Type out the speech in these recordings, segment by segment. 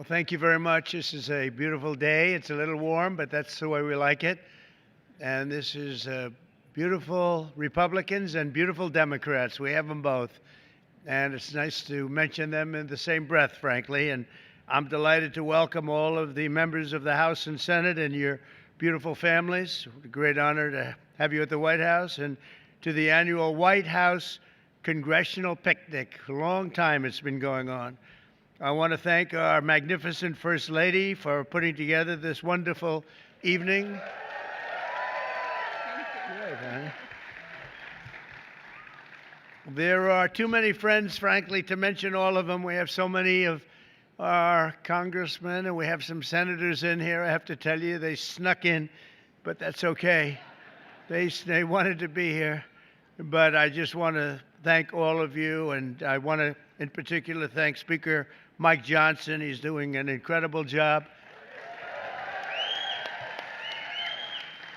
Well, thank you very much. This is a beautiful day. It's a little warm, but that's the way we like it. And this is beautiful Republicans and beautiful Democrats. We have them both. And it's nice to mention them in the same breath, frankly. And I'm delighted to welcome all of the members of the House and Senate and your beautiful families. It's a great honor to have you at the White House and to the annual White House Congressional Picnic. A long time it's been going on. I want to thank our magnificent First Lady for putting together this wonderful evening. There are too many friends, frankly, to mention all of them. We have so many of our congressmen, and we have some senators in here. I have to tell you, they snuck in, but that's okay. They wanted to be here. But I just want to thank all of you, and I want to, in particular, thank Speaker Mike Johnson. He's doing an incredible job.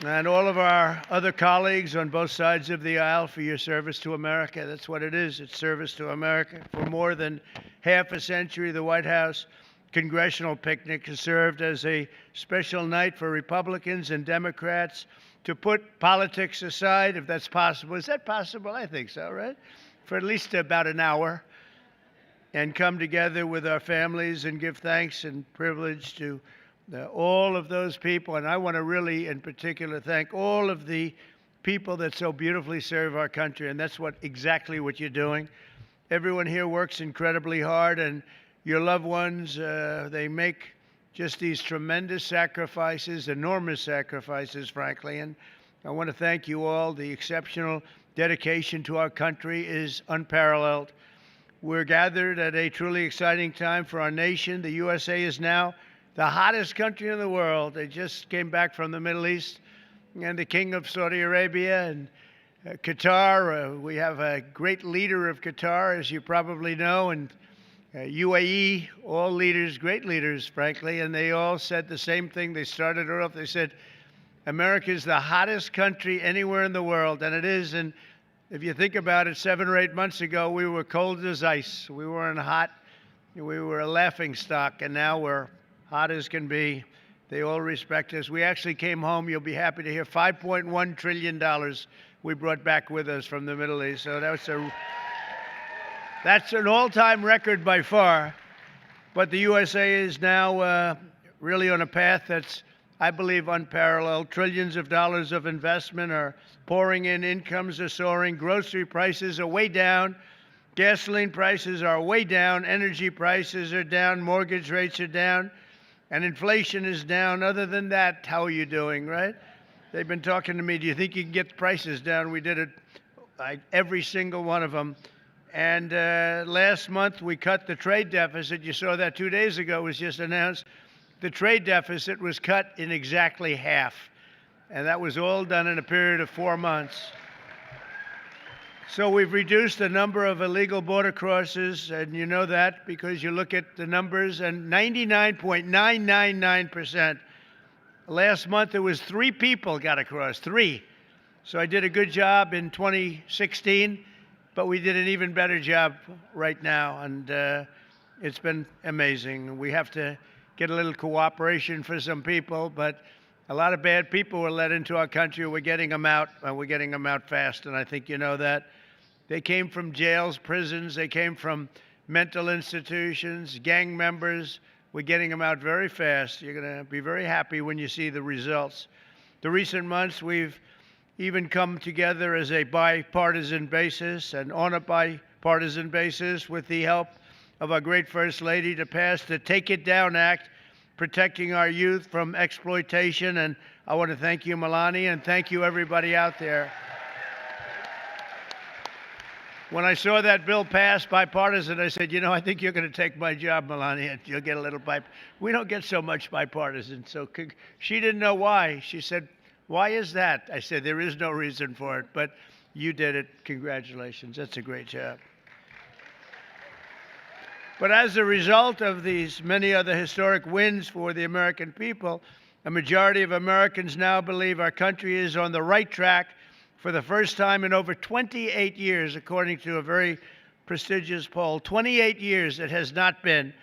And all of our other colleagues on both sides of the aisle for your service to America. That's what it is. It's service to America. For more than half a century, the White House Congressional Picnic has served as a special night for Republicans and Democrats to put politics aside, if that's possible. Is that possible? I think so, right? For at least about an hour, and come together with our families and give thanks and privilege to all of those people. And I want to really, in particular, thank all of the people that so beautifully serve our country. And that's exactly what you're doing. Everyone here works incredibly hard, and your loved ones, they make just these tremendous sacrifices, enormous sacrifices, frankly. And I want to thank you all. The exceptional dedication to our country is unparalleled. We're gathered at a truly exciting time for our nation. The USA is now the hottest country in the world. They just came back from the Middle East, and the King of Saudi Arabia and Qatar. We have a great leader of Qatar, as you probably know, and UAE, all leaders, great leaders, frankly, and they all said the same thing. They started it off. They said, America is the hottest country anywhere in the world, and it is. And if you think about it, 7 or 8 months ago, we were cold as ice. We weren't hot. We were a laughing stock, and now we're hot as can be. They all respect us. We actually came home, you'll be happy to hear, $5.1 trillion we brought back with us from the Middle East. So that's an all-time record by far. But the USA is now really on a path that's, I believe, unparalleled. Trillions of dollars of investment are pouring in. Incomes are soaring. Grocery prices are way down. Gasoline prices are way down. Energy prices are down. Mortgage rates are down. And inflation is down. Other than that, how are you doing, right? They've been talking to me, do you think you can get the prices down? We did it, every single one of them. And last month, we cut the trade deficit. You saw that 2 days ago. It was just announced. The trade deficit was cut in exactly half. And that was all done in a period of 4 months. So we've reduced the number of illegal border crosses, and you know that because you look at the numbers, and 99.999%. Last month, it was 3 people got across, 3. So I did a good job in 2016, but we did an even better job right now, and it's been amazing. We have to get a little cooperation for some people, but a lot of bad people were let into our country. We're getting them out, and we're getting them out fast, and I think you know that. They came from jails, prisons. They came from mental institutions, gang members. We're getting them out very fast. You're going to be very happy when you see the results. The recent months, we've even come together as a bipartisan basis and on a bipartisan basis with the help of our great First Lady to pass the Take It Down Act, protecting our youth from exploitation. And I want to thank you, Melania, and thank you, everybody out there. When I saw that bill pass bipartisan, I said, you know, I think you're going to take my job, Melania. You'll get a little We don't get so much bipartisan. So she didn't know why. She said, why is that? I said, there is no reason for it, but you did it. Congratulations. That's a great job. But as a result of these many other historic wins for the American people, a majority of Americans now believe our country is on the right track for the first time in over 28 years, according to a very prestigious poll. 28 years it has not been.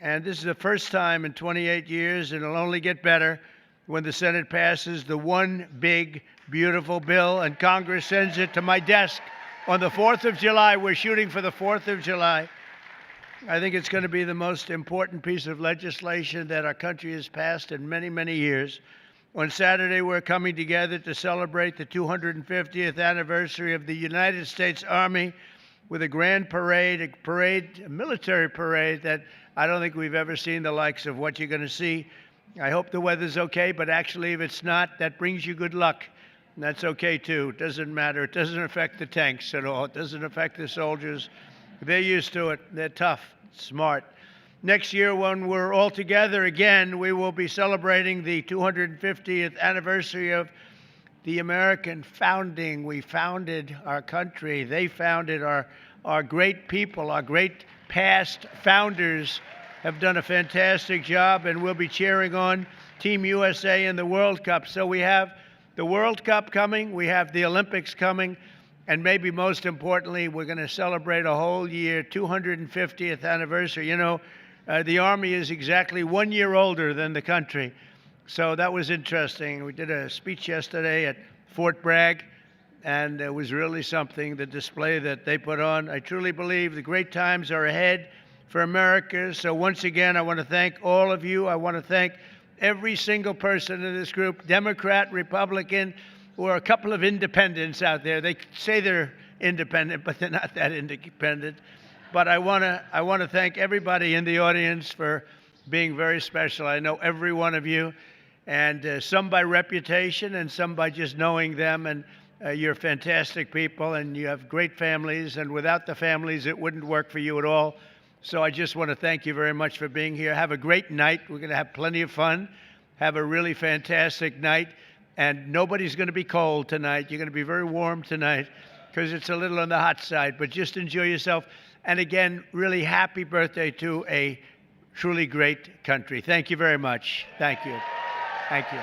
And this is the first time in 28 years, and it'll only get better when the Senate passes the one big, beautiful bill and Congress sends it to my desk on the 4th of July. We're shooting for the 4th of July. I think it's going to be the most important piece of legislation that our country has passed in many, many years. On Saturday, we're coming together to celebrate the 250th anniversary of the United States Army with a grand parade, a military parade that I don't think we've ever seen the likes of what you're going to see. I hope the weather's okay, but actually, if it's not, that brings you good luck. And that's okay, too. It doesn't matter. It doesn't affect the tanks at all. It doesn't affect the soldiers. They're used to it. They're tough, smart. Next year, when we're all together again, we will be celebrating the 250th anniversary of the American founding. We founded our country. They founded our great people, our great past founders have done a fantastic job, and we'll be cheering on Team USA in the World Cup. So we have the World Cup coming, we have the Olympics coming, and maybe most importantly, we're going to celebrate a whole year, 250th anniversary. You know, the Army is exactly 1 year older than the country. So that was interesting. We did a speech yesterday at Fort Bragg, and it was really something, the display that they put on. I truly believe the great times are ahead for America. So once again, I want to thank all of you. I want to thank every single person in this group, Democrat, Republican, or a couple of independents out there. They say they're independent, but they're not that independent. But I want to thank everybody in the audience for being very special. I know every one of you, and some by reputation and some by just knowing them. And you're fantastic people, and you have great families. And without the families, it wouldn't work for you at all. So I just want to thank you very much for being here. Have a great night. We're going to have plenty of fun. Have a really fantastic night. And nobody's going to be cold tonight. You're going to be very warm tonight because it's a little on the hot side. But just enjoy yourself. And again, really happy birthday to a truly great country. Thank you very much. Thank you. Thank you.